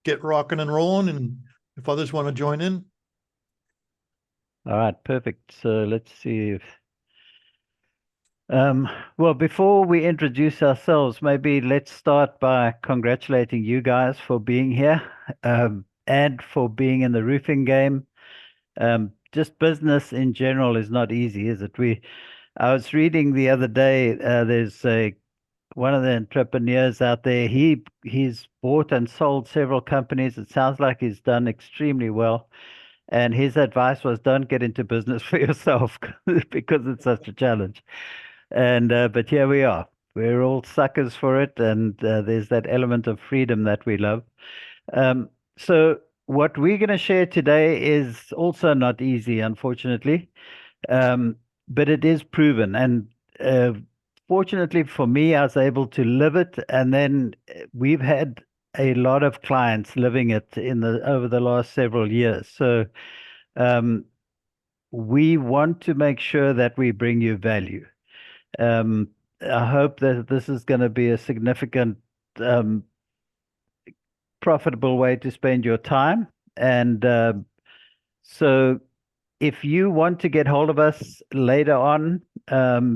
get rocking and rolling, and if others want to join in. All right, perfect. So let's see if well, before we introduce ourselves, maybe let's start by congratulating you guys for being here, and for being in the roofing game. Just business in general is not easy, is it? I was reading the other day, there's one of the entrepreneurs out there. He's bought and sold several companies. It sounds like he's done extremely well. And his advice was don't get into business for yourself because it's such a challenge. And but here we are. We're all suckers for it, and there's that element of freedom that we love. So what we're going to share today is also not easy, unfortunately, um, but it is proven. And fortunately for me, I was able to live it, and then we've had a lot of clients living it in the over the last several years. So um, we want to make sure that we bring you value. Um, I hope that this is going to be a significant, um, profitable way to spend your time. And so, if you want to get hold of us later on,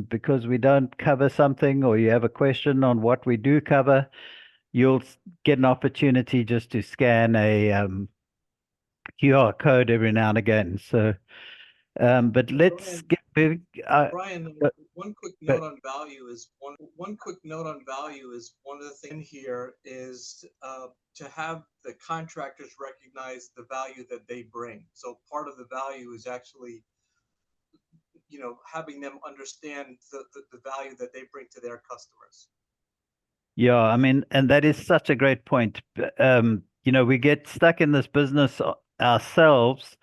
because we don't cover something or you have a question on what we do cover, you'll get an opportunity just to scan a QR code every now and again. So, but let's get moving. Bryan, Uh, one quick note on value is one of the things here is to have the contractors recognize the value that they bring. So part of the value is actually, having them understand the value that they bring to their customers. Yeah, I mean, and that is such a great point. We get stuck in this business ourselves,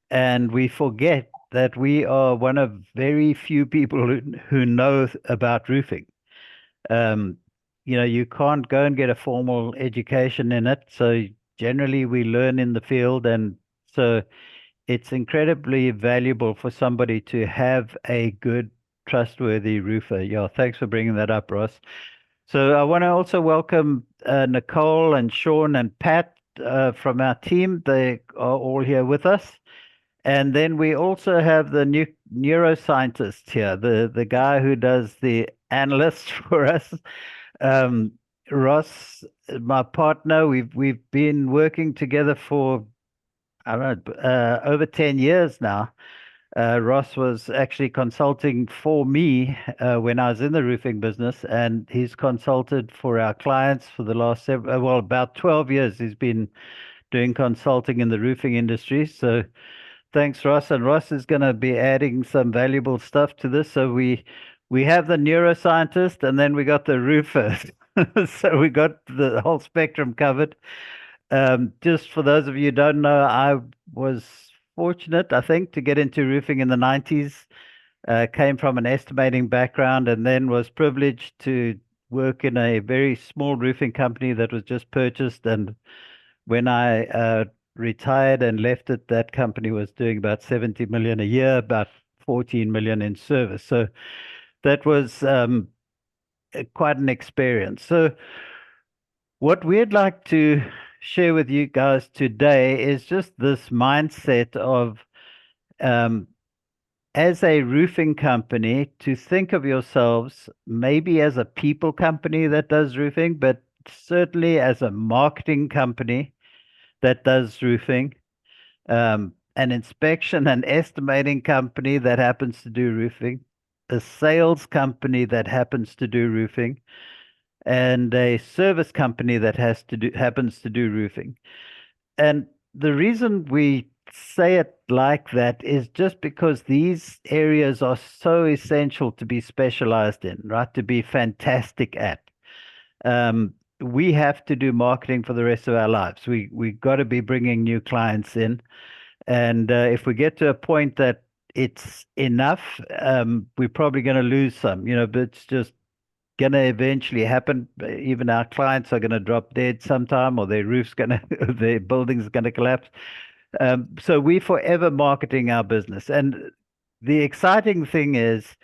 and we forget that we are one of very few people who know about roofing. Um, you can't go and get a formal education in it. So generally we learn in the field. And so it's incredibly valuable for somebody to have a good, trustworthy roofer. Yeah, thanks for bringing that up, Ross. So I want to also welcome Nicole and Sean and Pat from our team. They are all here with us. And then we also have the new neuroscientist here, the guy who does the analyst for us. Um, Ross, my partner, we've been working together for, I don't know, over 10 years now. Ross was actually consulting for me when I was in the roofing business, and he's consulted for our clients for the last well, about 12 years. He's been doing consulting in the roofing industry. So thanks, Ross. And Ross is going to be adding some valuable stuff to this. So we have the neuroscientist, and then we got the roofer. So we got the whole spectrum covered. Just for those of you who don't know, I was fortunate, I think, to get into roofing in the 90s. Came from an estimating background, and then was privileged to work in a very small roofing company that was just purchased. And when I retired and left it, that company was doing about 70 million a year, about 14 million in service. So that was quite an experience. So what we'd like to share with you guys today is just this mindset of, as a roofing company, to think of yourselves maybe as a people company that does roofing, but certainly as a marketing company that does roofing, an inspection and estimating company that happens to do roofing, a sales company that happens to do roofing, and a service company that happens to do roofing. And the reason we say it like that is just because these areas are so essential to be specialized in, right? To be fantastic at. We have to do marketing for the rest of our lives. We got to be bringing new clients in, and if we get to a point that it's enough, we're probably going to lose some. But it's just going to eventually happen. Even our clients are going to drop dead sometime, or their roof's going to, their building's going to collapse. So we forever marketing our business, and the exciting thing is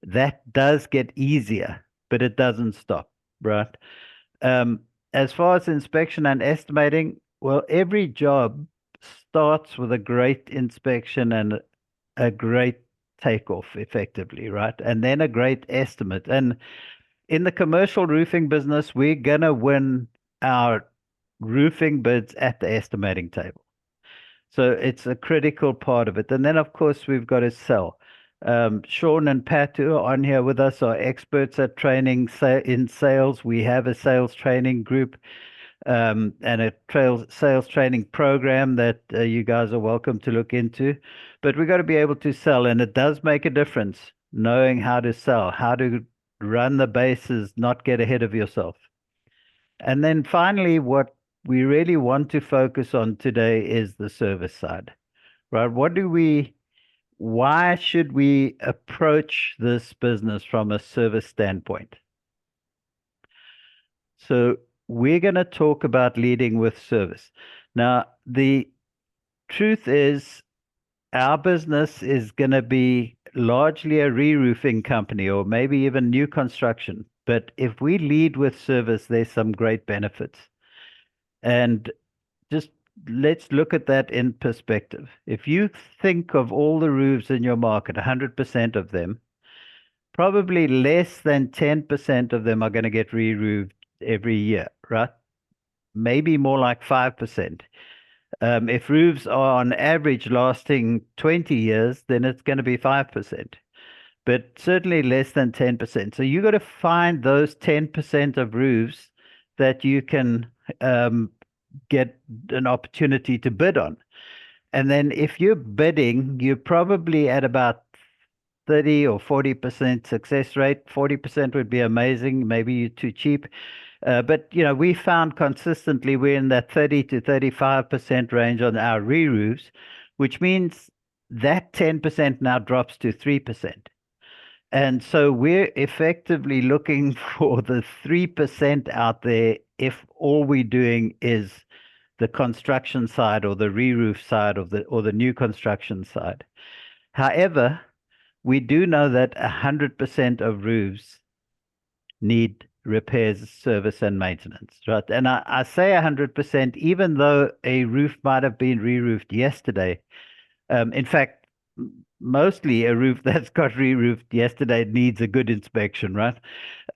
that does get easier, but it doesn't stop, right? As far as inspection and estimating, Well, every job starts with a great inspection and a great takeoff, effectively, right? And then a great estimate. And in the commercial roofing business, we're gonna win our roofing bids at the estimating table. So it's a critical part of it. And then, of course, we've got to sell. Sean and Pat, who are on here with us, are experts at training in sales. We have a sales training group and a sales training program that you guys are welcome to look into. But we've got to be able to sell, and it does make a difference knowing how to sell, how to run the bases, not get ahead of yourself. And then finally, what we really want to focus on today is the service side, right? Why should we approach this business from a service standpoint? So we're going to talk about leading with service. Now, the truth is our business is going to be largely a re-roofing company or maybe even new construction. But if we lead with service, there's some great benefits. And just let's look at that in perspective. If you think of all the roofs in your market, 100% of them, probably less than 10% of them are going to get re-roofed every year, right? Maybe more like 5%. If roofs are on average lasting 20 years, then it's going to be 5%, but certainly less than 10%. So you got to find those 10% of roofs that you can get an opportunity to bid on. And then if you're bidding, you're probably at about 30 or 40% success rate. 40% would be amazing. Maybe you're too cheap. But we found consistently we're in that 30 to 35% range on our re-roofs, which means that 10% now drops to 3%. And so we're effectively looking for the 3% out there if all we're doing is the construction side or the re-roof side or the new construction side. However, we do know that 100% of roofs need repairs, service, and maintenance, right? And I say 100%, even though a roof might have been re-roofed yesterday. In fact, mostly a roof that's got re-roofed yesterday needs a good inspection, right?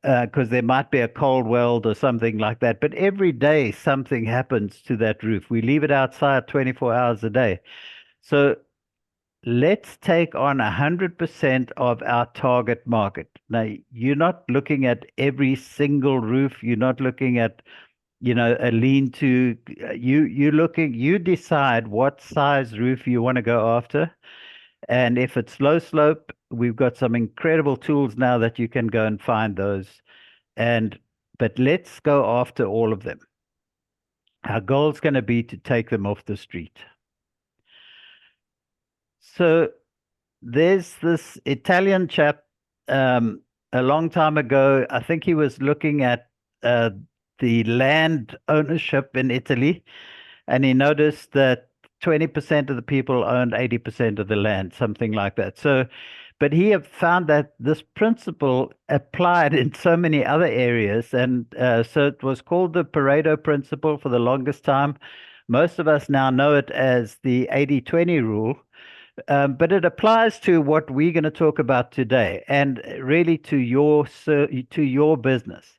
Because there might be a cold weld or something like that. But every day something happens to that roof. We leave it outside 24 hours a day. So let's take on 100% of our target market. Now, you're not looking at every single roof. You're not looking at, a lean-to. You decide what size roof you want to go after. And if it's low slope, we've got some incredible tools now that you can go and find those. But let's go after all of them. Our goal is going to be to take them off the street. So there's this Italian chap a long time ago. I think he was looking at the land ownership in Italy, and he noticed that 20% of the people owned 80% of the land, something like that. So, but he have found that this principle applied in so many other areas, and so it was called the Pareto principle for the longest time. Most of us now know it as the 80-20 rule. But it applies to what we're going to talk about today, and really to your business.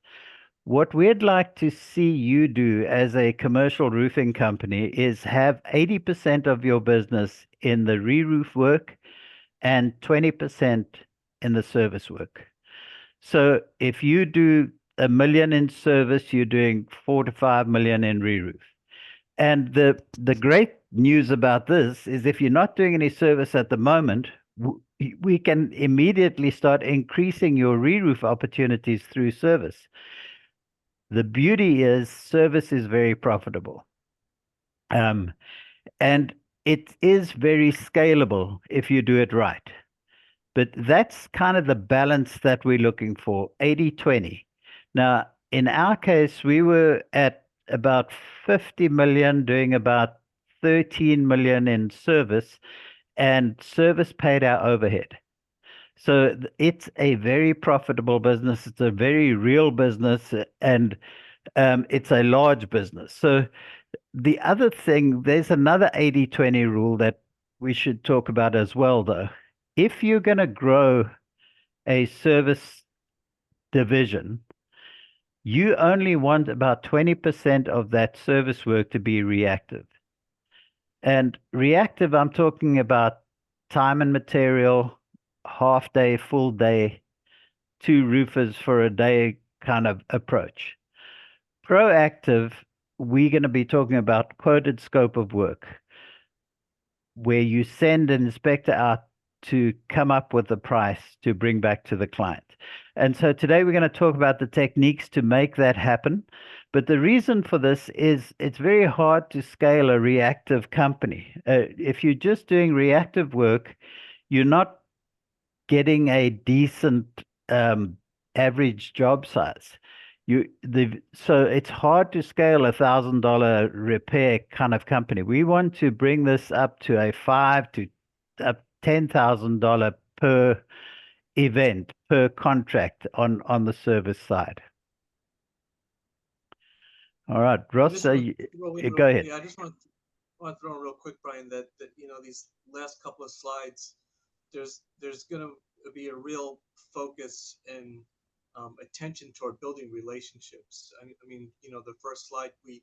What we'd like to see you do as a commercial roofing company is have 80% of your business in the re-roof work and 20% in the service work. So if you do $1 million in service, you're doing $4 to $5 million in re-roof. And the great news about this is if you're not doing any service at the moment, we can immediately start increasing your re-roof opportunities through service. The beauty is service is very profitable. And it is very scalable if you do it right. But that's kind of the balance that we're looking for, 80-20. Now, in our case, we were at about 50 million, doing about 13 million in service, and service paid our overhead. So it's a very profitable business. It's a very real business, and it's a large business. So The other thing, there's another 80/20 rule that we should talk about as well, though. If you're going to grow a service division, you only want about 20% of that service work to be reactive. And reactive, I'm talking about time and material, half day, full day, 2 roofers for a day kind of approach. Proactive, we're going to be talking about quoted scope of work, where you send an inspector out to come up with a price to bring back to the client. And so today we're going to talk about the techniques to make that happen. But the reason for this is it's very hard to scale a reactive company. If you're just doing reactive work, you're not getting a decent average job size. So it's hard to scale $1,000 repair kind of company. We want to bring this up to a $5,000 to $10,000 per event, per contract on the service side. All right, Ross, Go go ahead. Yeah, I just want to throw in real quick, Brian, that these last couple of slides, there's going to be a real focus and attention toward building relationships. I mean, the first slide we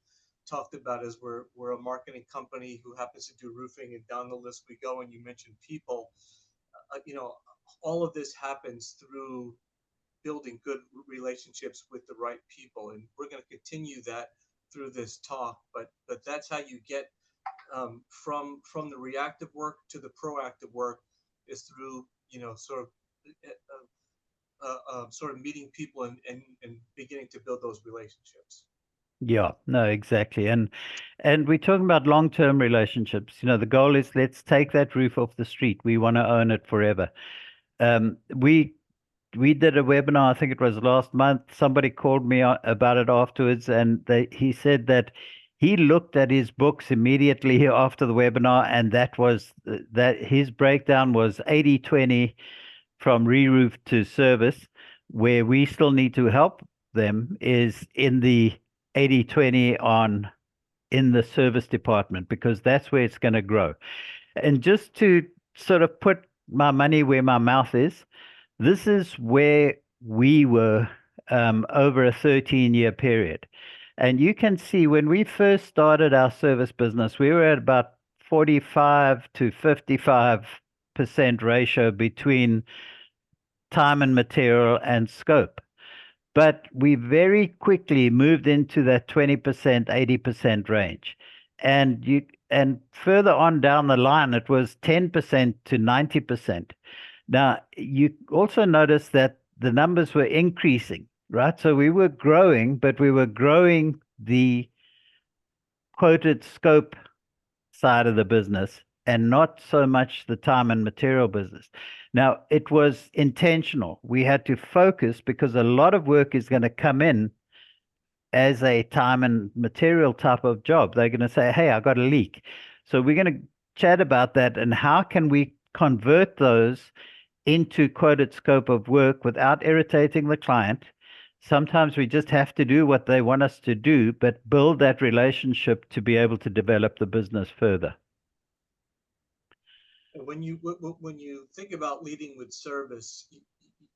talked about is we're a marketing company who happens to do roofing, and down the list we go. And you mentioned people. All of this happens through building good relationships with the right people, and we're going to continue that through this talk. But that's how you get from the reactive work to the proactive work, is through sort of meeting people and beginning to build those relationships. Yeah, no, exactly. And we're talking about long-term relationships. The goal is, let's take that roof off the street. We want to own it forever. We did a webinar, I think it was last month. Somebody called me about it afterwards, and he said that he looked at his books immediately after the webinar, and that his breakdown was 80/20 from re-roof to service. Where we still need to help them is in the 80/20 in the service department, because that's where it's going to grow. And just to sort of put my money where my mouth is, this is where we were over a 13-year period. And you can see when we first started our service business, we were at about 45 to 55% ratio between time and material and scope. But we very quickly moved into that 20%, 80% range. And further on down the line, it was 10% to 90%. Now, you also notice that the numbers were increasing, right? So we were growing, but we were growing the quoted scope side of the business and not so much the time and material business. Now, it was intentional. We had to focus because a lot of work is going to come in as a time and material type of job. They're going to say, hey, I got a leak. So we're going to chat about that and how can we convert those into quoted scope of work without irritating the client. Sometimes we just have to do what they want us to do, but build that relationship to be able to develop the business further. When you think about leading with service,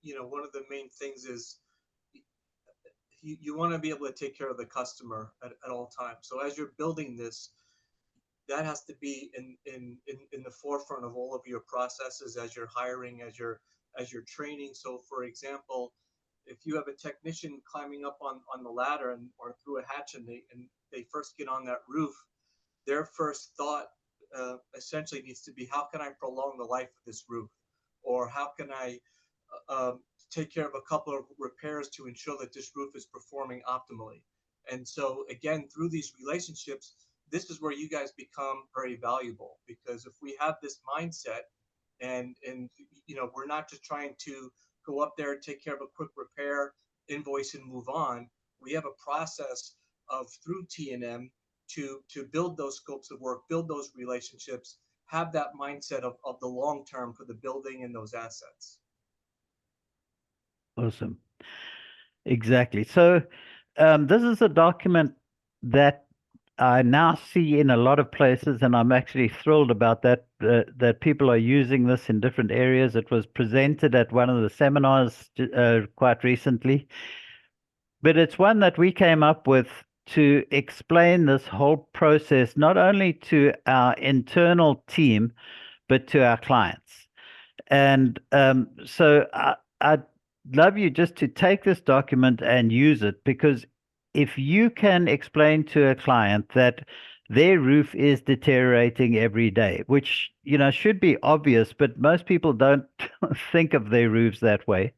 one of the main things is you want to be able to take care of the customer at all times. So as you're building this, that has to be in the forefront of all of your processes as you're hiring, as you're training. So for example, if you have a technician climbing up on the ladder or through a hatch and they first get on that roof, their first thought essentially needs to be, how can I prolong the life of this roof? Or how can I take care of a couple of repairs to ensure that this roof is performing optimally? And so again, through these relationships, this is where you guys become very valuable, because if we have this mindset and we're not just trying to go up there, take care of a quick repair, invoice and move on. We have a process of through T&M to build those scopes of work, build those relationships, have that mindset of the long term for the building and those assets. I now see in a lot of places, and I'm actually thrilled about that, that people are using this in different areas. It was presented at one of the seminars quite recently, but it's one that we came up with to explain this whole process, not only to our internal team, but to our clients. And so I'd love you just to take this document and use it, because if you can explain to a client that their roof is deteriorating every day, which, you know, should be obvious, but most people don't think of their roofs that way.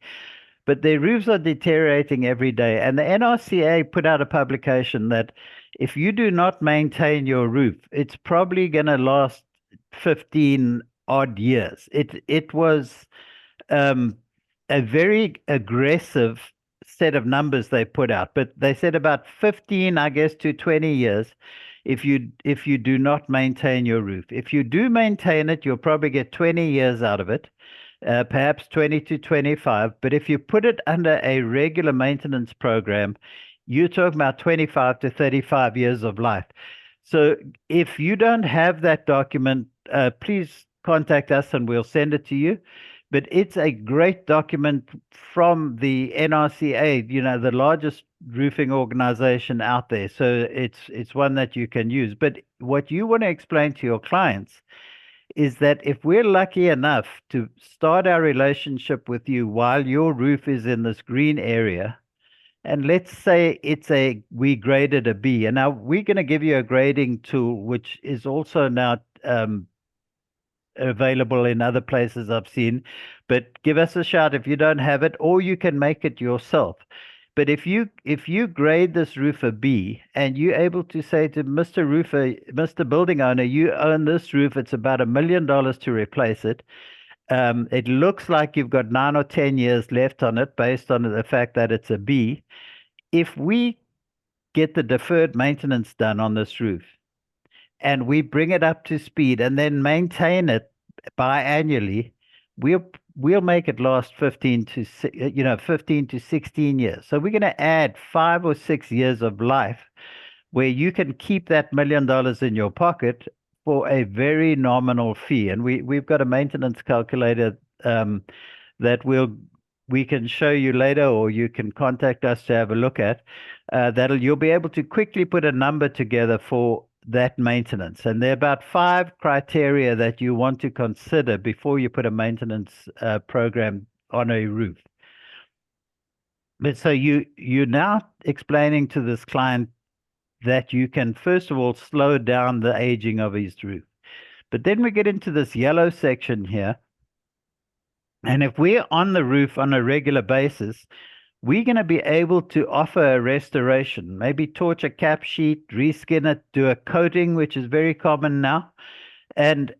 But their roofs are deteriorating every day. And the NRCA put out a publication that if you do not maintain your roof, it's probably going to last 15 odd years. It was a very aggressive set of numbers they put out, but they said about 15, I guess, to 20 years if you do not maintain your roof. If you do maintain it, you'll probably get 20 years out of it, perhaps 20 to 25. But if you put it under a regular maintenance program, you're talking about 25 to 35 years of life. So if you don't have that document, please contact us and we'll send it to you. But it's a great document from the NRCA, you know, the largest roofing organization out there. So it's one that you can use. But what you want to explain to your clients is that if we're lucky enough to start our relationship with you while your roof is in this green area, and let's say we graded a B, and now we're going to give you a grading tool, which is also now available in other places I've seen, but give us a shout if you don't have it, or you can make it yourself. But if you grade this roof a B and you're able to say to Mr. Roofer, Mr. Building Owner, you own this roof, it's about $1 million to replace it. It looks like you've got 9 or 10 years left on it based on the fact that it's a B. If we get the deferred maintenance done on this roof, and we bring it up to speed and then maintain it biannually, we'll make it last 15 to 16 years. So we're going to add 5 or 6 years of life where you can keep that $1 million in your pocket for a very nominal fee. And we've got a maintenance calculator that we can show you later, or you can contact us to have a look at. You'll be able to quickly put a number together for that maintenance. And there are about 5 criteria that you want to consider before you put a maintenance program on a roof. But so you're now explaining to this client that you can, first of all, slow down the aging of his roof. But then we get into this yellow section here. And if we're on the roof on a regular basis, we're going to be able to offer a restoration, maybe torch a cap sheet, reskin it, do a coating, which is very common now, and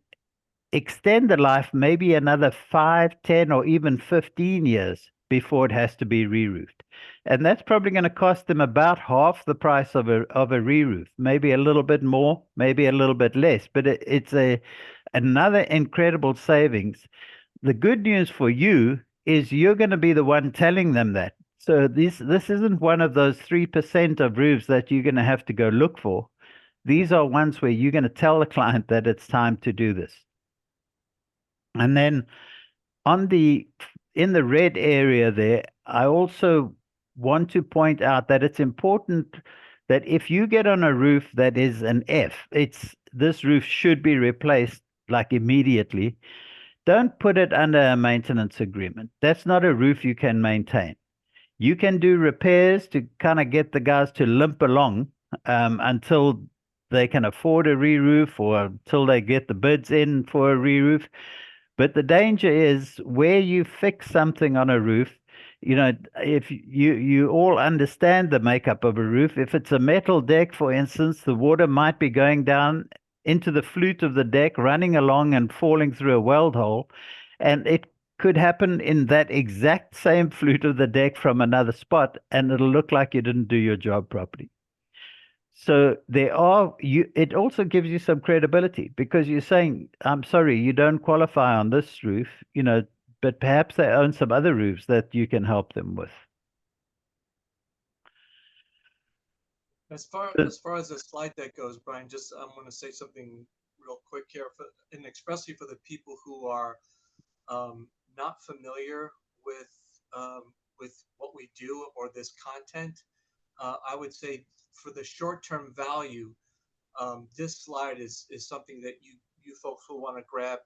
extend the life maybe another 5, 10, or even 15 years before it has to be re-roofed. And that's probably going to cost them about half the price of a re-roof, maybe a little bit more, maybe a little bit less, but it's another incredible savings. The good news for you is you're going to be the one telling them that. So this isn't one of those 3% of roofs that you're going to have to go look for. These are ones where you're going to tell the client that it's time to do this. And then in the red area there, I also want to point out that it's important that if you get on a roof that is an F, this roof should be replaced like immediately. Don't put it under a maintenance agreement. That's not a roof you can maintain. You can do repairs to kind of get the guys to limp along until they can afford a re-roof, or until they get the bids in for a re-roof. But the danger is where you fix something on a roof, you know, if you all understand the makeup of a roof. If it's a metal deck, for instance, the water might be going down into the flute of the deck, running along and falling through a weld hole. And it could happen in that exact same flute of the deck from another spot, and it'll look like you didn't do your job properly. So it also gives you some credibility, because you're saying, I'm sorry, you don't qualify on this roof, you know, but perhaps they own some other roofs that you can help them with. As far as the slide deck goes, Brian, just I'm going to say something real quick here, and especially for the people who are not familiar with what we do or this content. I would say for the short-term value, this slide is something that you folks will want to grab.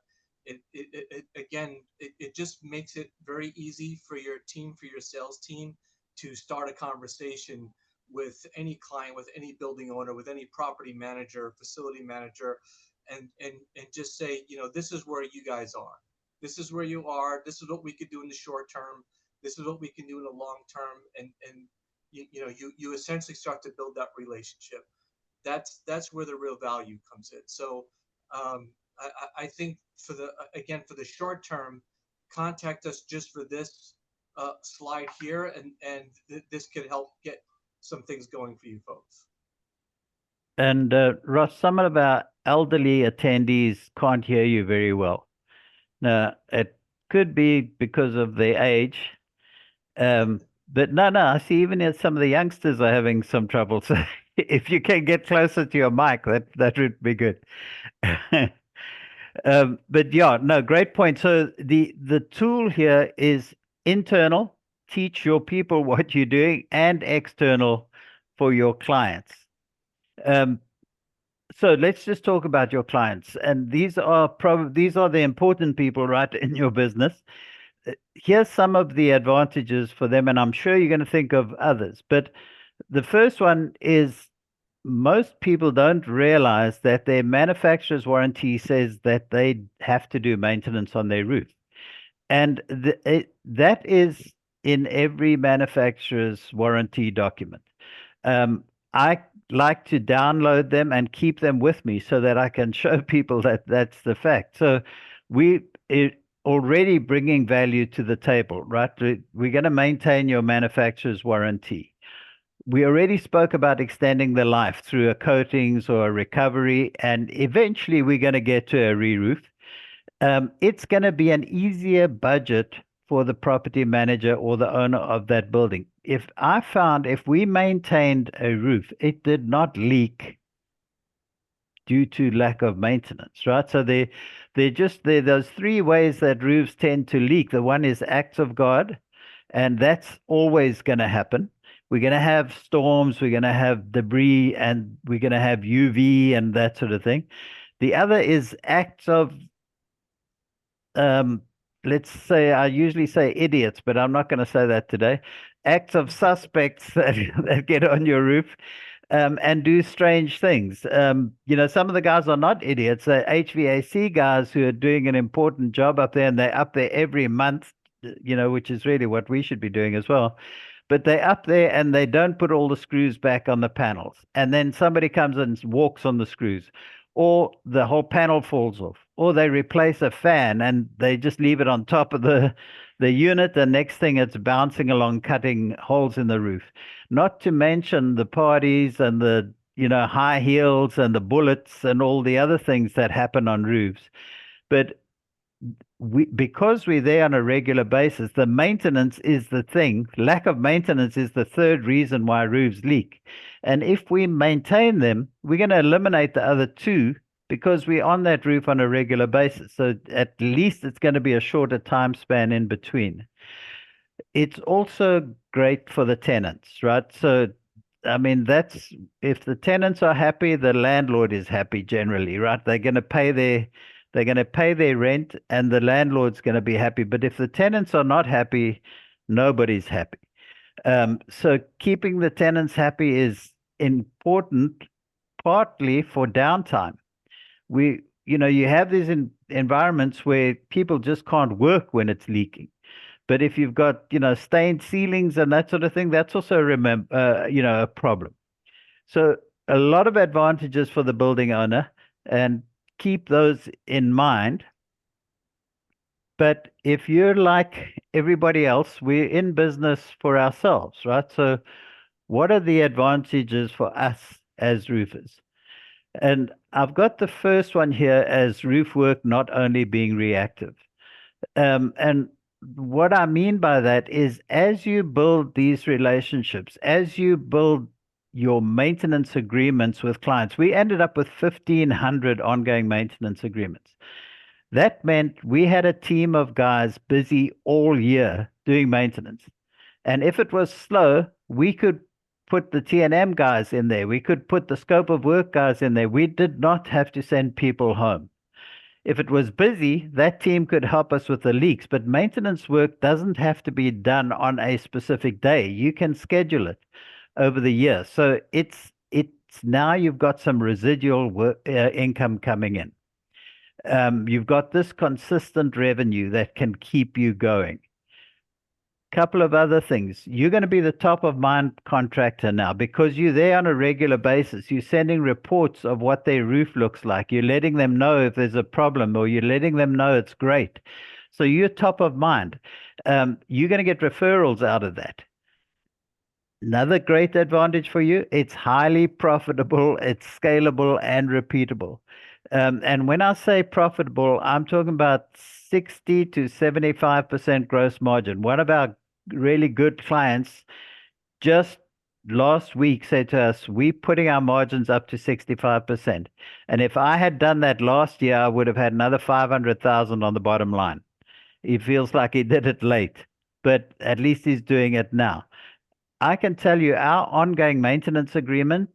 It just makes it very easy for your team, for your sales team, to start a conversation with any client, with any building owner, with any property manager, facility manager, and just say, this is where you guys are. This is where you are. This is what we could do in the short term. This is what we can do in the long term. And you essentially start to build that relationship. That's where the real value comes in. So I think for the short term, contact us just for this slide here, and this could help get some things going for you folks. And Ross, some of our elderly attendees can't hear you very well. Now, it could be because of their age. But no, I see even some of the youngsters are having some trouble. So if you can get closer to your mic, that would be good. But yeah, no, great point. So the tool here is internal, teach your people what you're doing, and external for your clients. So let's just talk about your clients, and these are the important people, right, in your business. Here's some of the advantages for them, and I'm sure you're going to think of others. But the first one is most people don't realize that their manufacturer's warranty says that they have to do maintenance on their roof. And that is in every manufacturer's warranty document. I like to download them and keep them with me so that I can show people that that's the fact. So we already bringing value to the table, right? We're going to maintain your manufacturer's warranty. We already spoke about extending the life through a coatings or a recovery, and eventually we're going to get to a re-roof. It's going to be an easier budget for the property manager or the owner of that building. If we maintained a roof, it did not leak due to lack of maintenance, right? So those three ways that roofs tend to leak. The one is acts of God, and that's always going to happen. We're going to have storms, we're going to have debris, and we're going to have UV and that sort of thing. The other is acts of, let's say, I usually say idiots, but I'm not going to say that today. Acts of suspects that get on your roof and do strange things. Some of the guys are not idiots. They're HVAC guys who are doing an important job up there, and they're up there every month, which is really what we should be doing as well. But they're up there and they don't put all the screws back on the panels. And then somebody comes and walks on the screws, or the whole panel falls off, or they replace a fan and they just leave it on top of the unit. The next thing, it's bouncing along, cutting holes in the roof. Not to mention the parties and the high heels and the bullets and all the other things that happen on roofs. But because we're there on a regular basis, the maintenance is the thing. Lack of maintenance is the third reason why roofs leak. And if we maintain them, we're going to eliminate the other two because we're on that roof on a regular basis. So at least it's going to be a shorter time span in between. It's also great for the tenants, right? So, I mean, if the tenants are happy, the landlord is happy generally, right? They're going to pay their rent, and the landlord's going to be happy. But if the tenants are not happy, nobody's happy. So keeping the tenants happy is important, partly for downtime. You have these environments where people just can't work when it's leaking. But if you've got, stained ceilings and that sort of thing, that's also a problem. So a lot of advantages for the building owner, and keep those in mind. But if you're like everybody else, we're in business for ourselves, right? So what are the advantages for us as roofers? And I've got the first one here as roof work not only being reactive. And what I mean by that is, as you build these relationships, as you build your maintenance agreements with clients. We ended up with 1,500 ongoing maintenance agreements. That meant we had a team of guys busy all year doing maintenance. And if it was slow, we could put the T&M guys in there. We could put the scope of work guys in there. We did not have to send people home. If it was busy, that team could help us with the leaks, but maintenance work doesn't have to be done on a specific day. You can schedule it over the year. So it's now you've got some residual work, income coming in. You've got this consistent revenue that can keep you going. Couple of other things. You're going to be the top of mind contractor now because you're there on a regular basis. You're sending reports of what their roof looks like. You're letting them know if there's a problem, or you're letting them know it's great. So you're top of mind. You're going to get referrals out of that. Another great advantage for you, it's highly profitable, it's scalable and repeatable. And when I say profitable, I'm talking about 60 to 75% gross margin. One of our really good clients just last week said to us, we're putting our margins up to 65%. And if I had done that last year, I would have had another 500,000 on the bottom line. He feels like he did it late, but at least he's doing it now. I can tell you our ongoing maintenance agreement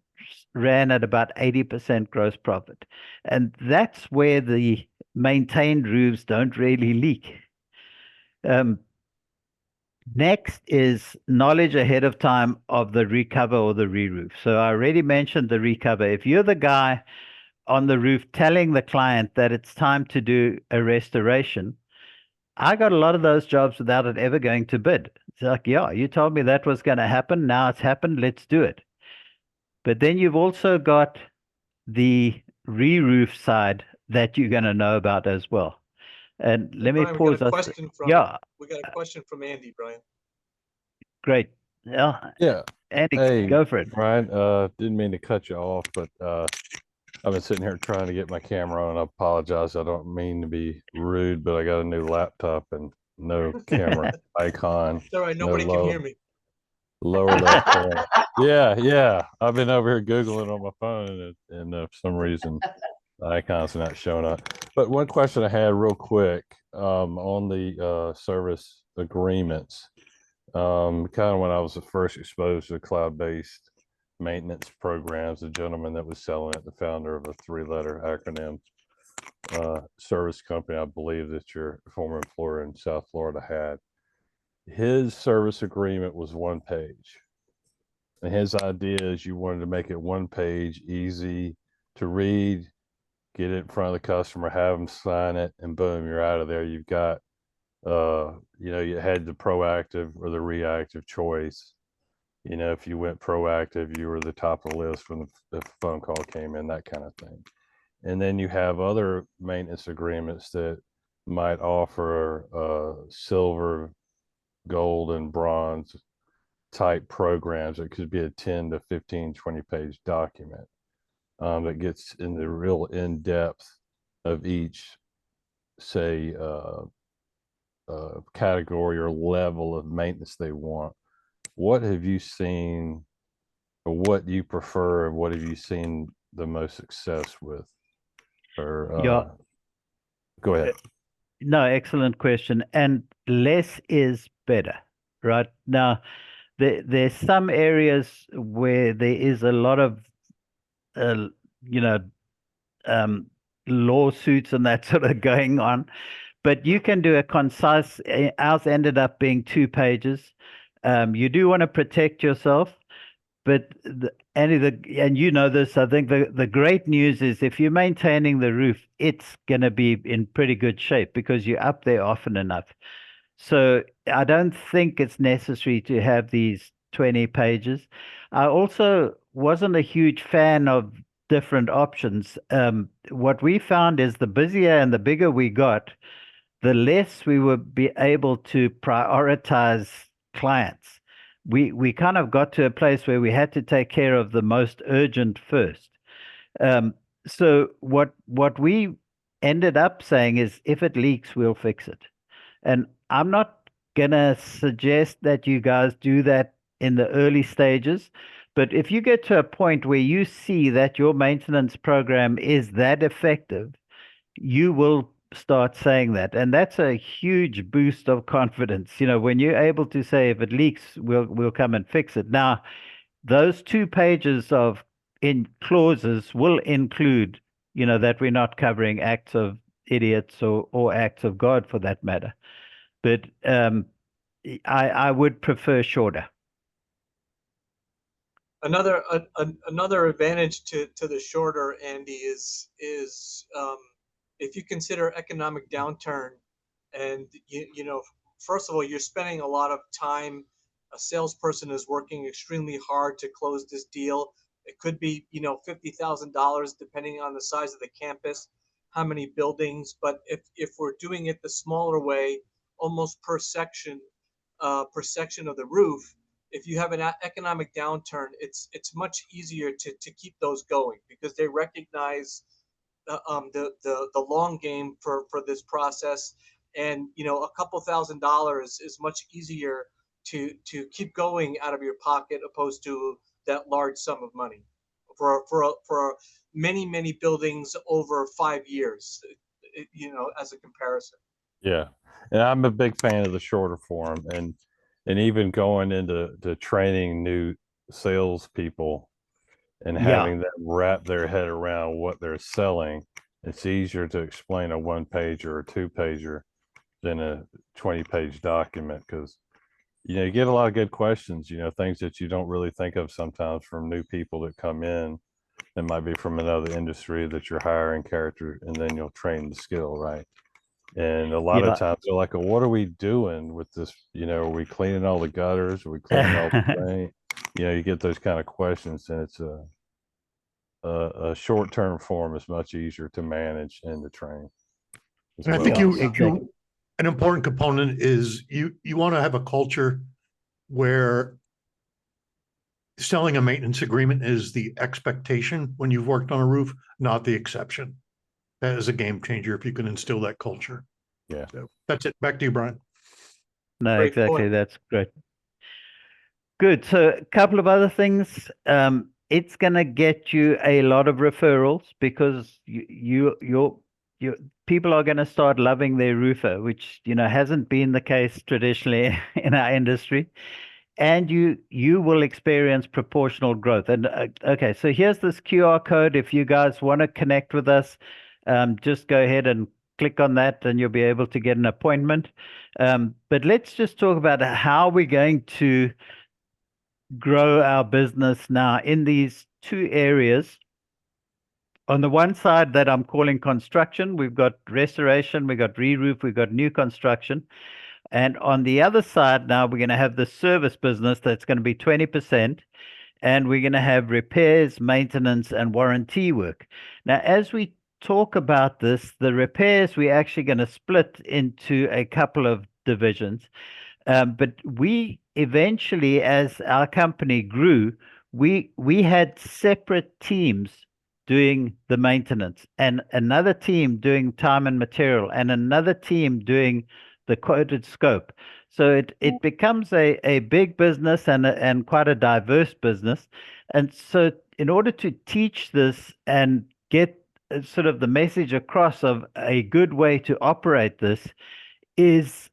ran at about 80% gross profit. And that's where the maintained roofs don't really leak. Next is knowledge ahead of time of the recover or the re-roof. So I already mentioned the recover. If you're the guy on the roof telling the client that it's time to do a restoration, I got a lot of those jobs without it ever going to bid. It's like, yeah, you told me that was going to happen. Now it's happened. Let's do it. But then you've also got the re-roof side that you're going to know about as well. And let me Bryan, pause. We got a question from Andy, Bryan. Great. Yeah. Andy, Hey, go for it. Bryan, didn't mean to cut you off, but I've been sitting here trying to get my camera on. I apologize. I don't mean to be rude, but I got a new laptop and no camera icon. It's all right. Nobody can hear me. Lower left corner. Yeah. I've been over here Googling on my phone, and for some reason, the icon's not showing up. But one question I had real quick on the service agreements, kind of when I was first exposed to cloud-based maintenance programs, the gentleman that was selling it, the founder of a 3-letter acronym service company, I believe that your former employer in South Florida had. His service agreement was 1 page. And his idea is you wanted to make it 1 page, easy to read, get it in front of the customer, have them sign it, and boom, you're out of there. You've got, you had the proactive or the reactive choice. If you went proactive, you were the top of the list when the phone call came in, that kind of thing. And then you have other maintenance agreements that might offer silver, gold, and bronze type programs. It could be a 10 to 15, 20 page document that gets in the real in-depth of each, say, category or level of maintenance they want. What have you seen, or what do you prefer, and what have you seen the most success with? Or go ahead. No, excellent question. And less is better, right? Now, there's some areas where there is a lot of, lawsuits and that sort of going on, but you can do a concise. Ours ended up being 2 pages. You do want to protect yourself, but and you know this, I think the great news is if you're maintaining the roof, it's going to be in pretty good shape because you're up there often enough. So I don't think it's necessary to have these 20 pages. I also wasn't a huge fan of different options. What we found is the busier and the bigger we got, the less we would be able to prioritize clients. We kind of got to a place where we had to take care of the most urgent first. So what we ended up saying is, if it leaks, we'll fix it. And I'm not gonna suggest that you guys do that in the early stages, But if you get to a point where you see that your maintenance program is that effective, you will start saying that. And that's a huge boost of confidence. When you're able to say, if it leaks, we'll come and fix it. Now, those 2 pages of in clauses will include, that we're not covering acts of idiots or acts of God for that matter. But I would prefer shorter. Another advantage to the shorter, Andy, is if you consider economic downturn, and first of all, you're spending a lot of time. A salesperson is working extremely hard to close this deal. It could be $50,000 depending on the size of the campus, how many buildings. But if we're doing it the smaller way, almost per section of the roof, if you have an economic downturn, it's much easier to keep those going, because they recognize the long game for this process. And a couple $1,000s is much easier to keep going out of your pocket, opposed to that large sum of money for many buildings over 5 years, as a comparison. Yeah, and I'm a big fan of the shorter form, and even going into training new salespeople and having them wrap their head around what they're selling. It's easier to explain a 1-pager or 2-pager than a 20-page document, because you get a lot of good questions, things that you don't really think of sometimes from new people that come in that might be from another industry that you're hiring character, and then you'll train the skill, right? And a lot of times they're like, well, what are we doing with this? Are we cleaning all the gutters? Are we cleaning all the paint? You get those kind of questions, and it's a short-term form is much easier to manage and to train. And I think an important component is you want to have a culture where selling a maintenance agreement is the expectation when you've worked on a roof, not the exception. That is a game changer if you can instill that culture. Yeah. So that's it. Back to you, Bryan. No, Great exactly. point. That's great. Good. So a couple of other things. It's going to get you a lot of referrals, because your people are going to start loving their roofer, which hasn't been the case traditionally in our industry. And you will experience proportional growth. And okay, so here's this QR code. If you guys want to connect with us, just go ahead and click on that, and you'll be able to get an appointment. But let's just talk about how we're going to grow our business now in these 2 areas. On the one side that I'm calling construction, we've got restoration, we've got re-roof, we've got new construction. And on the other side now, we're going to have the service business that's going to be 20%. And we're going to have repairs, maintenance, and warranty work. Now, as we talk about this, the repairs, we're actually going to split into a couple of divisions. But we eventually, as our company grew, we had separate teams doing the maintenance, and another team doing time and material, and another team doing the quoted scope. So it becomes a big business and quite a diverse business. And so in order to teach this and get sort of the message across of a good way to operate this, is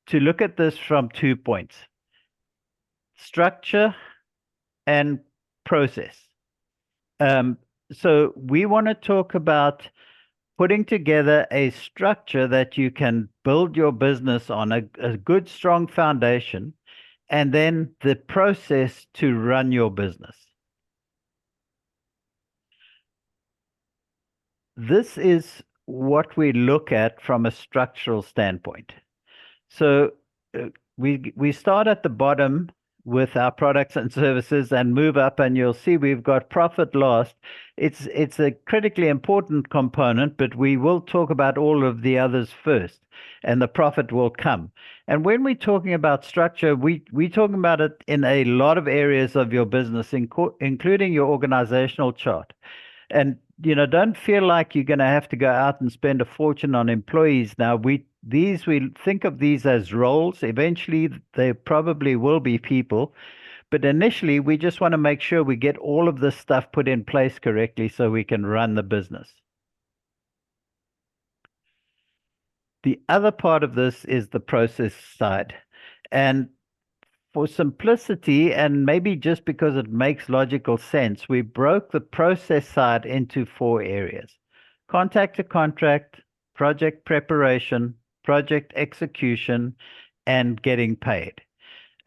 to look at this from 2 points: structure and process. So we want to talk about putting together a structure that you can build your business on, a good, strong foundation, and then the process to run your business. This is what we look at from a structural standpoint. So we start at the bottom with our products and services and move up, and you'll see we've got profit loss. It's a critically important component, but we will talk about all of the others first, and the profit will come. And when we're talking about structure, we're talking about it in a lot of areas of your business, including your organizational chart. And don't feel like you're going to have to go out and spend a fortune on employees. Now, we think of these as roles. Eventually, they probably will be people, But initially, we just want to make sure we get all of this stuff put in place correctly so we can run the business. The other part of this is the process side. And for simplicity, and maybe just because it makes logical sense, we broke the process side into 4 areas: contact to contract, project preparation, project execution, and getting paid.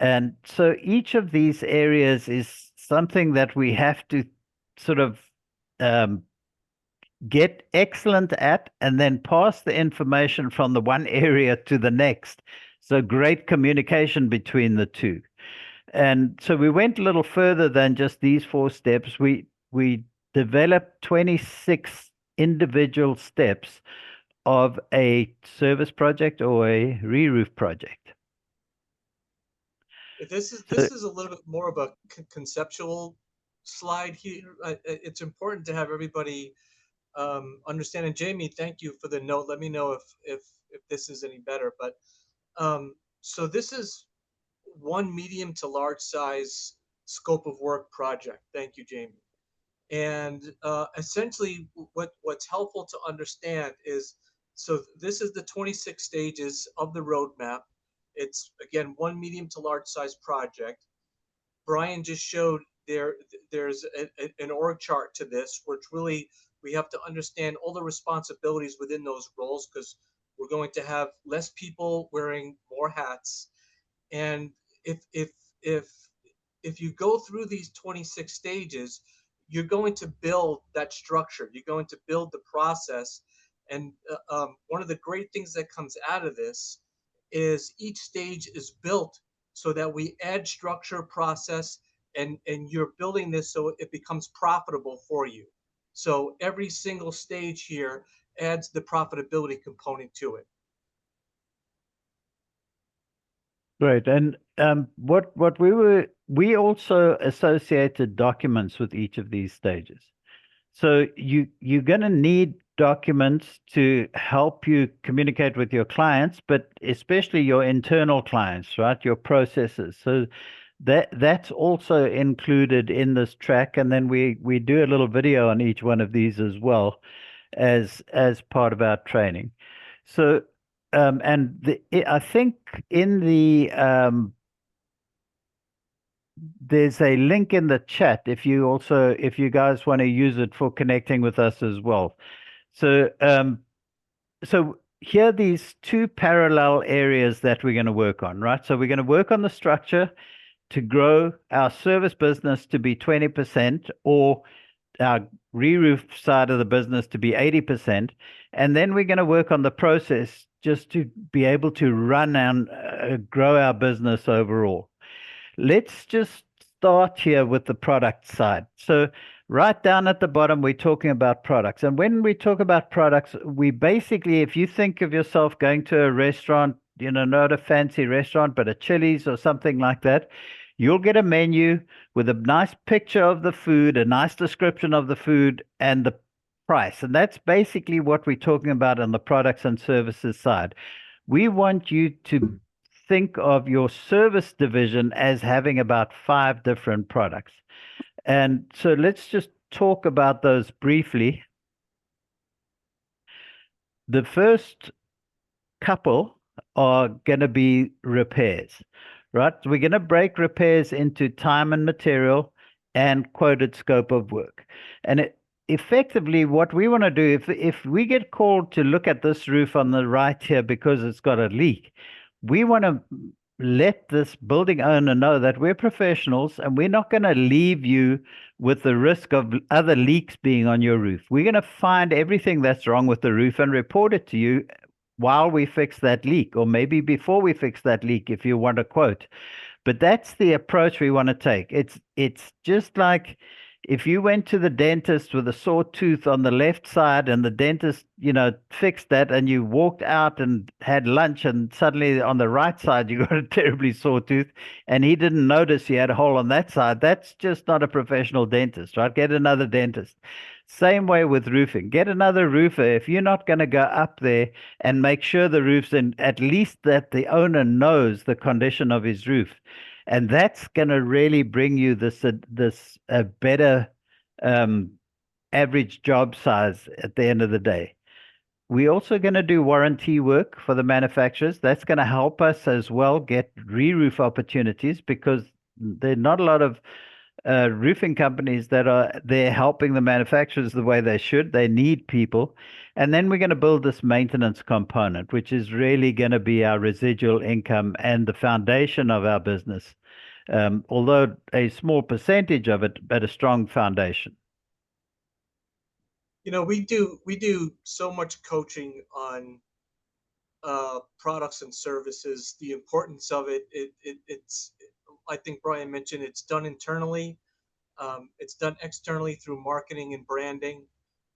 And so each of these areas is something that we have to sort of get excellent at, and then pass the information from the one area to the next. So great communication between the two. And so we went a little further than just these 4 steps. We developed 26 individual steps of a service project or a re-roof project. This is a little bit more of a conceptual slide here. It's important to have everybody understand. And Jamie, thank you for the note. Let me know if this is any better. But so this is one medium to large size scope of work project. Thank you, Jamie. And essentially, what's helpful to understand is, so this is the 26 stages of the roadmap. It's, again, one medium to large size project. Bryan just showed there's an org chart to this, which really we have to understand all the responsibilities within those roles, because we're going to have less people wearing more hats. And if you go through these 26 stages, you're going to build that structure. You're going to build the process. And one of the great things that comes out of this is each stage is built so that we add structure, process, and you're building this so it becomes profitable for you. So every single stage here adds the profitability component to it. Great. And we also associated documents with each of these stages. So you're going to need documents to help you communicate with your clients, but especially your internal clients, right? Your processes. So that's also included in this track. And then we do a little video on each one of these as well as part of our training. So I think in the there's a link in the chat if you guys want to use it for connecting with us as well. So so here are these 2 parallel areas that we're going to work on, right? So we're going to work on the structure to grow our service business to be 20%, or our re-roof side of the business to be 80%. And then we're going to work on the process just to be able to run and grow our business overall. Let's just start here with the product side. So right down at the bottom, we're talking about products. And when we talk about products, we basically, if you think of yourself going to a restaurant, not a fancy restaurant, but a Chili's or something like that, you'll get a menu with a nice picture of the food, a nice description of the food, and the price. And that's basically what we're talking about on the products and services side. We want you to think of your service division as having about 5 different products. And so let's just talk about those briefly. The first couple are going to be repairs, right? So we're going to break repairs into time and material and quoted scope of work. And effectively, what we want to do, if we get called to look at this roof on the right here because it's got a leak, we want to let this building owner know that we're professionals and we're not going to leave you with the risk of other leaks being on your roof. We're going to find everything that's wrong with the roof and report it to you while we fix that leak, or maybe before we fix that leak if you want a quote. But that's the approach we want to take. It's just like if you went to the dentist with a sore tooth on the left side and the dentist, fixed that, and you walked out and had lunch and suddenly on the right side you got a terribly sore tooth and he didn't notice you had a hole on that side, that's just not a professional dentist, right? Get another dentist. Same way with roofing. Get another roofer if you're not going to go up there and make sure the roof's in, at least that the owner knows the condition of his roof. And that's going to really bring you this better average job size at the end of the day. We're also going to do warranty work for the manufacturers. That's going to help us as well get re-roof opportunities, because there are not a lot of roofing companies that are there helping the manufacturers the way they should. They need people. And then we're going to build this maintenance component, which is really going to be our residual income and the foundation of our business. Although a small percentage of it, but a strong foundation. You know, we do so much coaching on products and services, the importance of it. It's, I think Bryan mentioned, it's done internally. It's done externally through marketing and branding.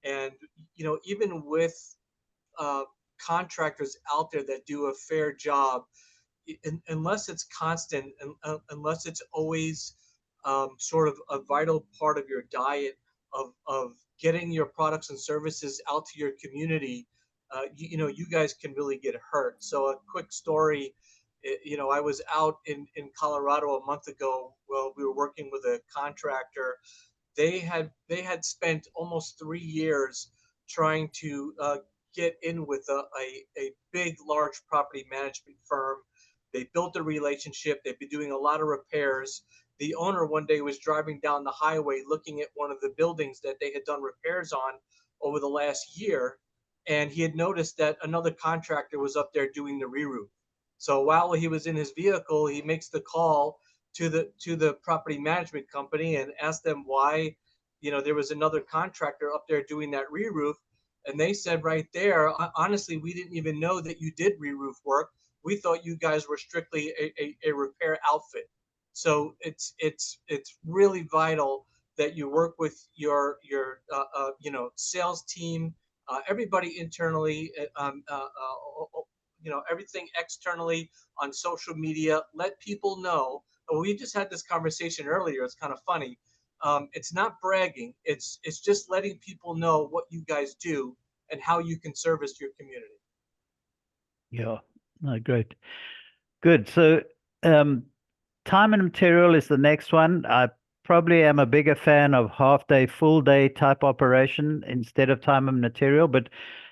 And, you know, even with contractors out there that do a fair job, unless it's constant, and unless it's always sort of a vital part of your diet of getting your products and services out to your community, you know, you guys can really get hurt. So a quick story, you know, I was out in Colorado a month ago. Well, we were working with a contractor. They had spent almost 3 years trying to get in with a big, large property management firm. They built a relationship. They've been doing a lot of repairs. The owner one day was driving down the highway looking at one of the buildings that they had done repairs on over the last year, and he had noticed that another contractor was up there doing the re-roof. So while he was in his vehicle, he makes the call to the property management company and asked them why, you know, there was another contractor up there doing that re-roof. And they said right there, honestly, we didn't even know that you did re-roof work. We thought you guys were strictly a repair outfit. So it's really vital that you work with your you know, sales team, everybody internally, you know, everything externally on social media. Let people know. We just had this conversation earlier. It's kind of funny. It's not bragging. It's just letting people know what you guys do and how you can service your community. Yeah, no, great. Good. So time and material is the next one. I probably am a bigger fan of half day, full day type operation instead of time and material, but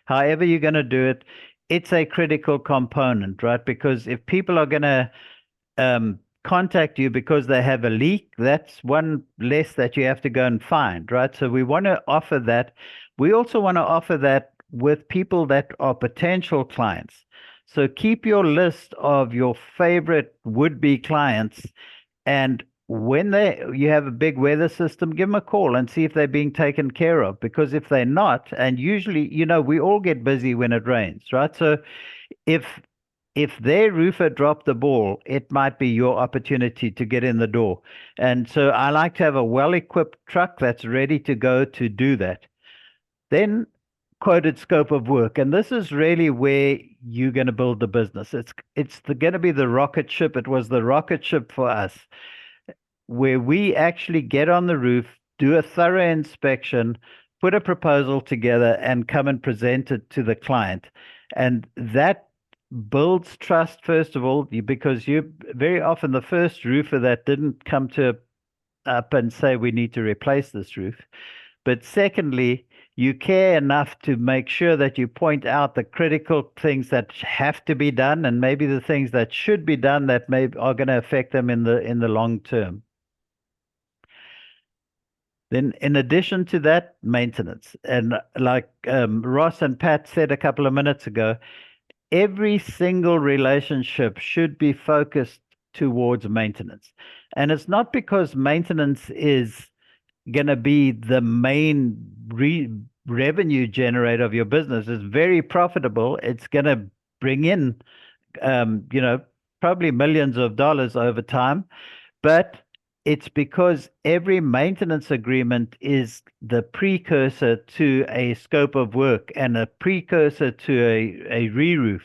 however you're going to do it, it's a critical component, right? Because if people are going to contact you because they have a leak, that's one less that you have to go and find, right? So we want to offer that. We also want to offer that with people that are potential clients. So keep your list of your favorite would-be clients, and when you have a big weather system, give them a call and see if they're being taken care of. Because if they're not, and usually, you know, we all get busy when it rains, right? So if their roofer dropped the ball, it might be your opportunity to get in the door. And so I like to have a well-equipped truck that's ready to go to do that. Then quoted scope of work. And this is really where you're going to build the business. It's going to be the rocket ship. It was the rocket ship for us, where we actually get on the roof, do a thorough inspection, put a proposal together, and come and present it to the client. And that builds trust, first of all, because you're very often the first roofer that didn't come up and say, we need to replace this roof. But secondly, you care enough to make sure that you point out the critical things that have to be done, and maybe the things that should be done that are going to affect them in the long term. Then in addition to that, maintenance. And like Ross and Pat said a couple of minutes ago, every single relationship should be focused towards maintenance. And it's not because maintenance is going to be the main revenue generator of your business. It's very profitable. It's going to bring in, you know, probably millions of dollars over time. But it's because every maintenance agreement is the precursor to a scope of work and a precursor to a re-roof.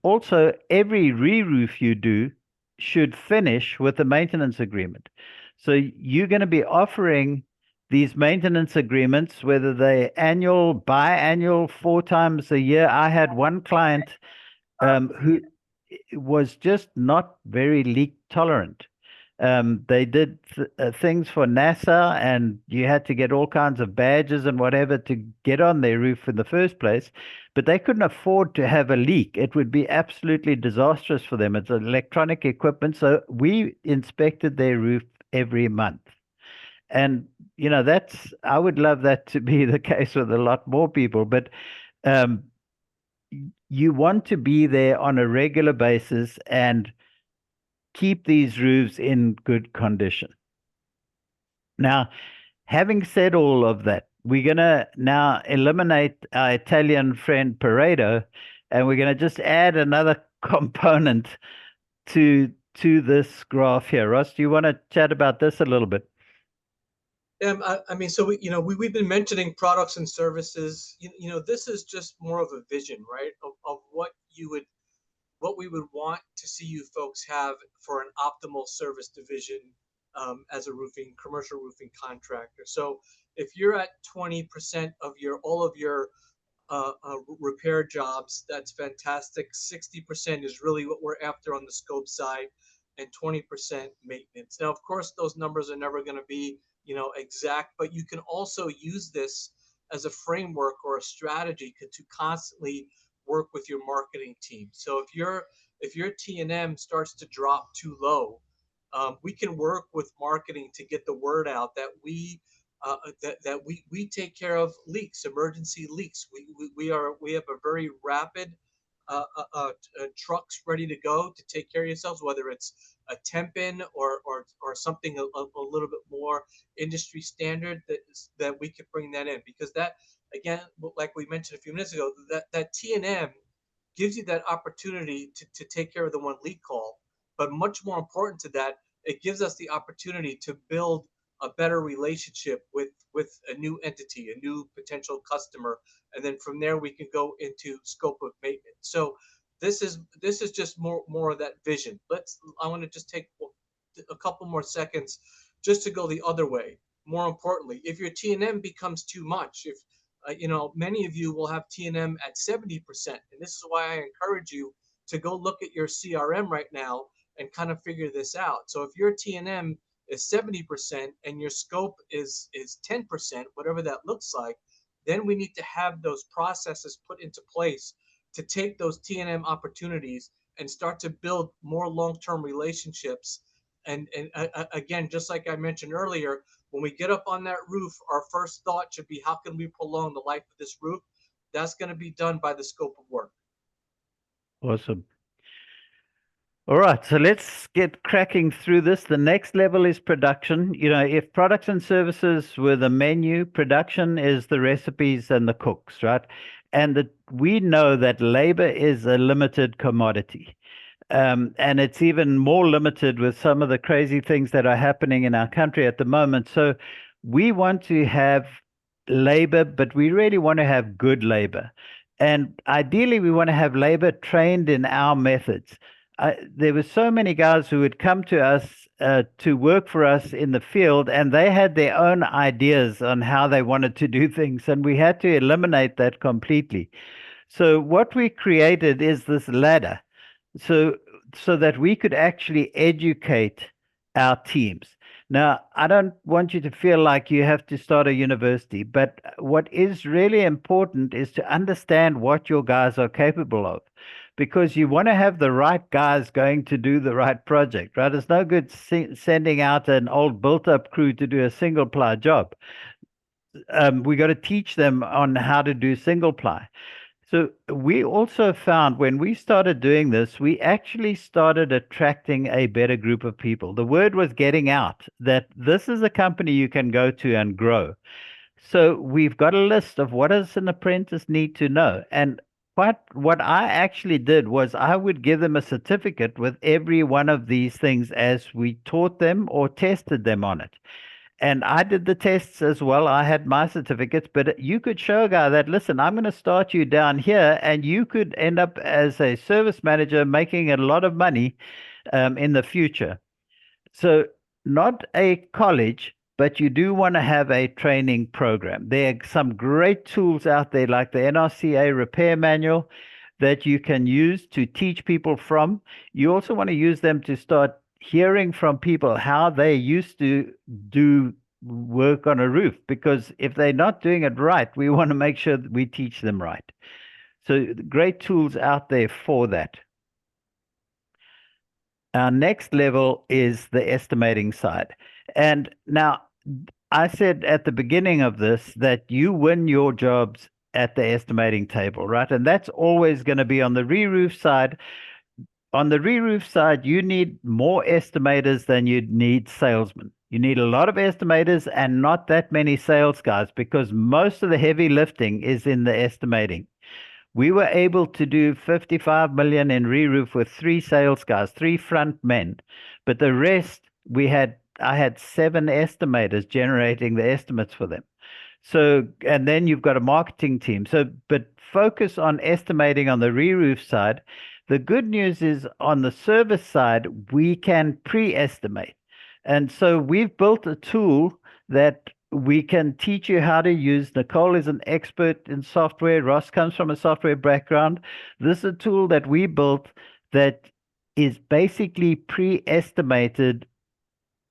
Also, every re-roof you do should finish with a maintenance agreement. So you're going to be offering these maintenance agreements, whether they're annual, biannual, 4 times a year. I had one client who was just not very leak tolerant. They did things for NASA, and you had to get all kinds of badges and whatever to get on their roof in the first place, but they couldn't afford to have a leak. It would be absolutely disastrous for them. It's electronic equipment, so we inspected their roof every month. And I would love that to be the case with a lot more people, but you want to be there on a regular basis and keep these roofs in good condition. Now, having said all of that, we're going to now eliminate our Italian friend Pareto, and we're going to just add another component to this graph here. Ross, do you want to chat about this a little bit? I mean, so we've been mentioning products and services. This is just more of a vision, right, of what we would want to see you folks have for an optimal service division as a commercial roofing contractor. So if you're at 20% of all of your repair jobs, that's fantastic. 60% is really what we're after on the scope side, and 20% maintenance. Now, of course, those numbers are never going to be exact, but you can also use this as a framework or a strategy to constantly work with your marketing team. So if your T&M starts to drop too low, we can work with marketing to get the word out that we take care of leaks, emergency leaks. We have a very rapid trucks ready to go to take care of yourselves, whether it's a temp in or something a little bit more industry standard, that we could bring that in, because that, again, like we mentioned a few minutes ago, that T&M gives you that opportunity to take care of the one leak call. But much more important to that, it gives us the opportunity to build a better relationship with a new entity, a new potential customer, and then from there we can go into scope of maintenance. So this is just more of that vision. I want to just take a couple more seconds just to go the other way. More importantly, if your T&M becomes too much, if many of you will have T&M at 70%, and this is why I encourage you to go look at your CRM right now and kind of figure this out. So if your T&M is 70% and your scope is 10%, whatever that looks like, then we need to have those processes put into place to take those T&M opportunities and start to build more long-term relationships. And again, just like I mentioned earlier, when we get up on that roof, our first thought should be, how can we prolong the life of this roof? That's going to be done by the scope of work. Awesome. All right, so let's get cracking through this. The next level is production. If products and services were the menu, production is the recipes and the cooks, right? And we know that labor is a limited commodity. And it's even more limited with some of the crazy things that are happening in our country at the moment. So we want to have labor, but we really want to have good labor. And ideally, we want to have labor trained in our methods. There were so many guys who would come to us to work for us in the field, and they had their own ideas on how they wanted to do things, and we had to eliminate that completely. So what we created is this ladder, so that we could actually educate our teams. Now, I don't want you to feel like you have to start a university, but what is really important is to understand what your guys are capable of, because you want to have the right guys going to do the right project, right? It's no good sending out an old built-up crew to do a single-ply job. We got to teach them on how to do single-ply. So we also found when we started doing this, we actually started attracting a better group of people. The word was getting out that this is a company you can go to and grow. So we've got a list of what does an apprentice need to know. And what I actually did was I would give them a certificate with every one of these things as we taught them or tested them on it. And I did the tests as well. I had my certificates, but you could show a guy that, listen, I'm going to start you down here, and you could end up as a service manager making a lot of money in the future. So not a college, but you do want to have a training program. There are some great tools out there like the NRCA repair manual. that you can use to teach people from. You also want to use them to start hearing from people how they used to do work on a roof, because if they're not doing it right, we want to make sure that we teach them right. So great tools out there for that. Our next level is the estimating side. And now I said at the beginning of this that you win your jobs at the estimating table, right? And that's always going to be on the re-roof side. On the re-roof side, you need more estimators than you need salesmen. You need a lot of estimators and not that many sales guys, because most of the heavy lifting is in the estimating. We were able to do 55 million in re-roof with 3 sales guys, 3 front men, but the rest I had 7 estimators generating the estimates for them. So, and then you've got a marketing team. So, but focus on estimating on the re-roof side. The good news is on the service side, we can pre-estimate. And so we've built a tool that we can teach you how to use. Nicole is an expert in software. Ross comes from a software background. This is a tool that we built that is basically pre-estimated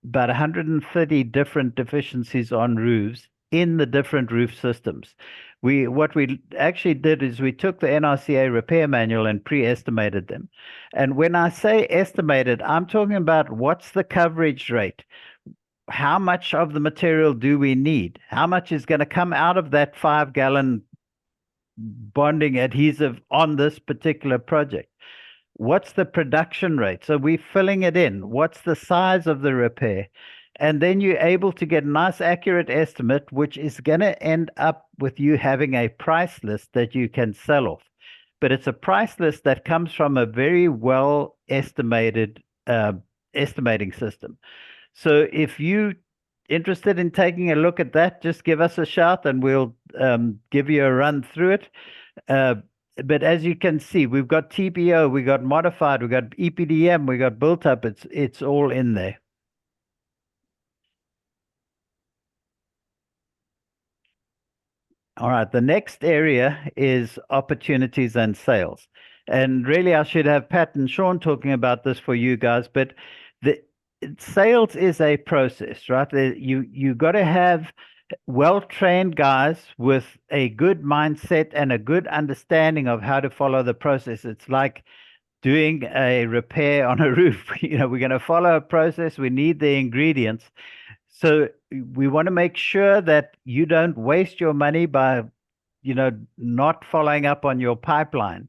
about 130 different deficiencies on roofs in the different roof systems. What we actually did is we took the NRCA repair manual and pre-estimated them. And when I say estimated, I'm talking about what's the coverage rate? How much of the material do we need? How much is going to come out of that 5-gallon bonding adhesive on this particular project? What's the production rate? So we're filling it in. What's the size of the repair? And then you're able to get a nice accurate estimate, which is going to end up with you having a price list that you can sell off. But it's a price list that comes from a very well estimated estimating system. So if you're interested in taking a look at that, just give us a shout and we'll give you a run through it. But as you can see, we've got TPO, we got modified, we got EPDM, we got built up. It's all in there. All right, the next area is opportunities and sales. And really, I should have Pat and Sean talking about this for you guys, but the sales is a process, right? You got to have well-trained guys with a good mindset and a good understanding of how to follow the process. It's like doing a repair on a roof. We're going to follow a process. We need the ingredients. So we want to make sure that you don't waste your money by, not following up on your pipeline.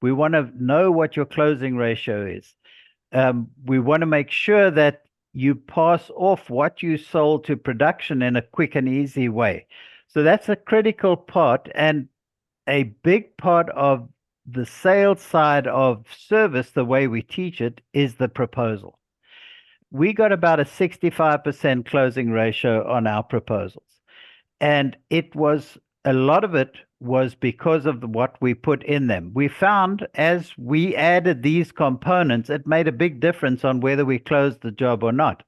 We want to know what your closing ratio is. We want to make sure that you pass off what you sold to production in a quick and easy way. So that's a critical part, and a big part of the sales side of service, the way we teach it, is the proposal. We got about a 65% closing ratio on our proposals. And a lot of it was because of what we put in them. We found as we added these components, it made a big difference on whether we closed the job or not.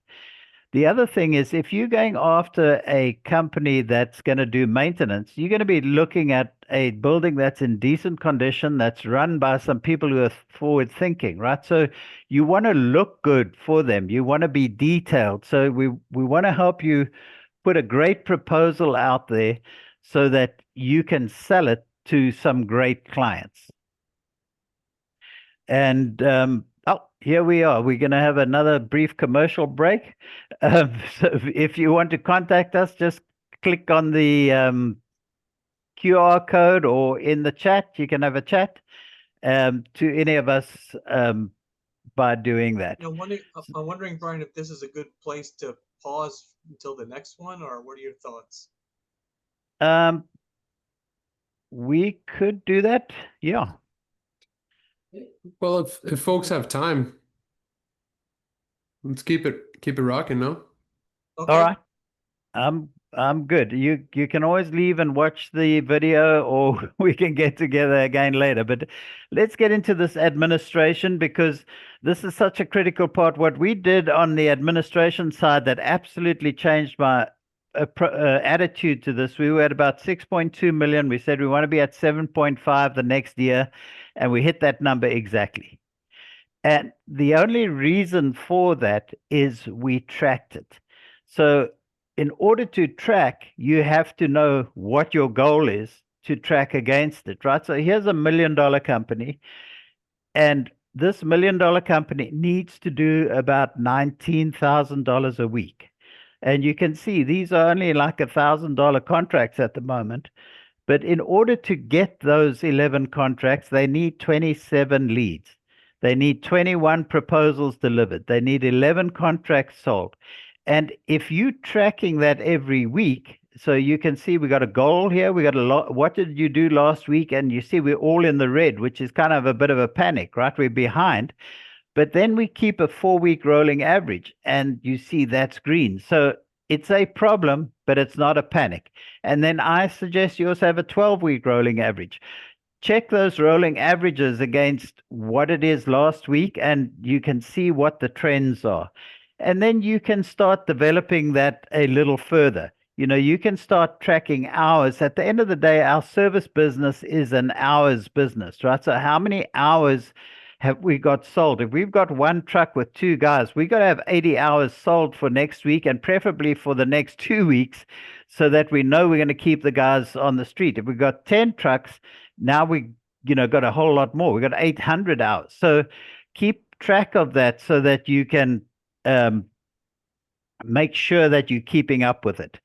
The other thing is, if you're going after a company that's going to do maintenance, you're going to be looking at a building that's in decent condition, that's run by some people who are forward thinking, right? So you want to look good for them. You want to be detailed. So we want to help you put a great proposal out there so that you can sell it to some great clients. And here we are. We're going to have another brief commercial break. So if you want to contact us, just click on the QR code or in the chat. You can have a chat to any of us by doing that. I'm wondering, Bryan, if this is a good place to pause until the next one, or what are your thoughts? We could do that. Yeah. Well, if folks have time, let's keep it rocking, no? Okay. All right. I'm good. You can always leave and watch the video, or we can get together again later. But let's get into this administration, because this is such a critical part. What we did on the administration side that absolutely changed my attitude to this. We were at about 6.2 million. We said we want to be at 7.5 the next year, and we hit that number exactly. And the only reason for that is we tracked it. So in order to track, you have to know what your goal is to track against it, right? So here's $1 million company, and this $1 million company needs to do about $19,000 a week. And you can see these are only like $1,000 contracts at the moment. But in order to get those 11 contracts, they need 27 leads. They need 21 proposals delivered. They need 11 contracts sold. And if you're tracking that every week, so you can see we got a goal here. We got a lot. What did you do last week? And you see we're all in the red, which is kind of a bit of a panic, right? We're behind. But then we keep a 4-week rolling average, and you see that's green. So it's a problem, but it's not a panic. And then I suggest you also have a 12-week rolling average. Check those rolling averages against what it is last week, and you can see what the trends are. And then you can start developing that a little further. You know, you can start tracking hours. At the end of the day, our service business is an hours business, right? So how many hours have we got sold? If we've got one truck with 2 guys, we got to have 80 hours sold for next week, and preferably for the next 2 weeks, so that we know we're going to keep the guys on the street. If we've got 10 trucks, now we, got a whole lot more. We got 800 hours. So keep track of that so that you can make sure that you're keeping up with it.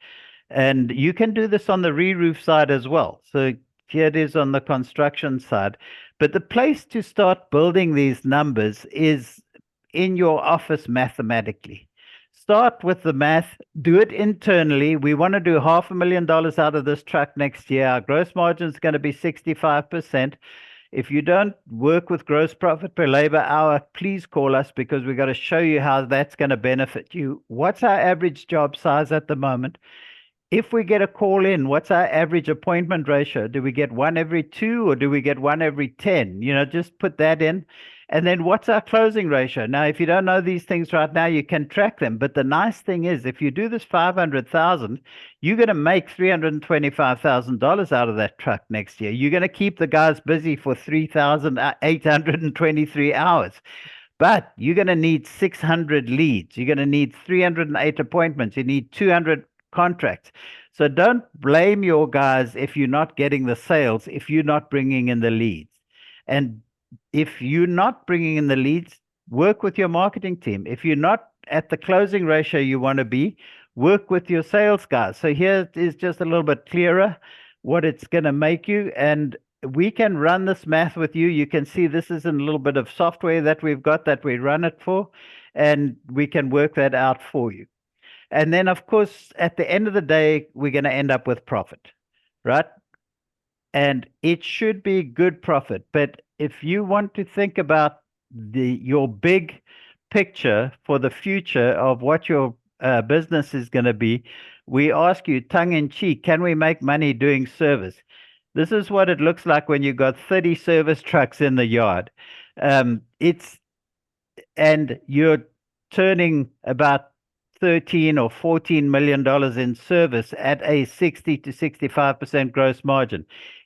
And you can do this on the re-roof side as well. So here it is on the construction side. But the place to start building these numbers is in your office mathematically. Start with the math, do it internally. We want to do $500,000 out of this truck next year. Our gross margin is going to be 65%. If you don't work with gross profit per labor hour, please call us, because we've got to show you how that's going to benefit you. What's our average job size at the moment? If we get a call in, what's our average appointment ratio? Do we get 1 every 2 or do we get 1 every 10? Just put that in. And then what's our closing ratio? Now, if you don't know these things right now, you can track them. But the nice thing is, if you do this 500,000, you're going to make $325,000 out of that truck next year. You're going to keep the guys busy for 3,823 hours. But you're going to need 600 leads. You're going to need 308 appointments. You need 200 contracts. So don't blame your guys if you're not getting the sales, if you're not bringing in the leads. And if you're not bringing in the leads, work with your marketing team. If you're not at the closing ratio you want to be, work with your sales guys. So here is just a little bit clearer what it's going to make you. And we can run this math with you. You can see this is in a little bit of software that we've got that we run it for, and we can work that out for you. And then, of course, at the end of the day, we're going to end up with profit, right? And it should be good profit. But if you want to think about your big picture for the future of what your business is going to be, we ask you tongue in cheek, can we make money doing service? This is what it looks like when you've got 30 service trucks in the yard. And you're turning about $13 or $14 million in service at a 60 to 65% gross margin.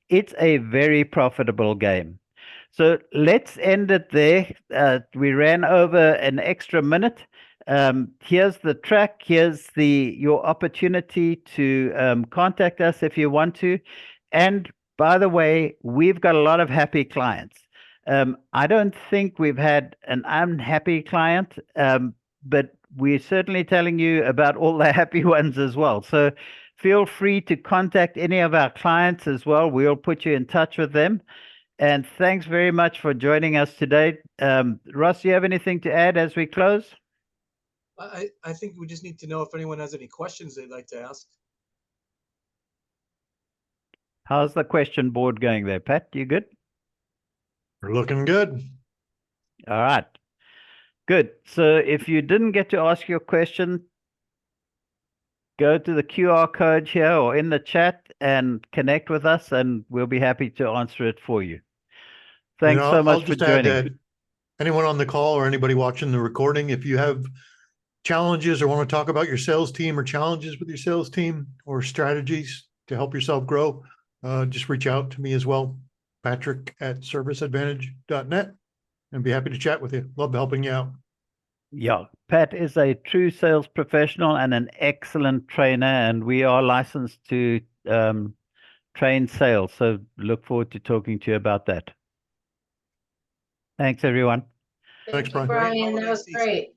It's a very profitable game. So let's end it there. We ran over an extra minute. Here's the track. Here's your opportunity to contact us if you want to. And by the way, we've got a lot of happy clients. I don't think we've had an unhappy client, but we're certainly telling you about all the happy ones as well. So feel free to contact any of our clients as well. We'll put you in touch with them. And thanks very much for joining us today. Ross, do you have anything to add as we close? I think we just need to know if anyone has any questions they'd like to ask. How's the question board going there, Pat? You good? We're looking good. All right. Good. So if you didn't get to ask your question, go to the QR code here or in the chat and connect with us, and we'll be happy to answer it for you. Thanks so much for joining. Anyone on the call or anybody watching the recording, if you have challenges or want to talk about your sales team or challenges with your sales team or strategies to help yourself grow, just reach out to me as well, Patrick@ServiceAdvantEdge.net, and be happy to chat with you. Love helping you out. Yeah, Pat is a true sales professional and an excellent trainer, and we are licensed to train sales. So look forward to talking to you about that. Thanks, everyone. Thanks, Thank you, Bryan. Bryan. That was great.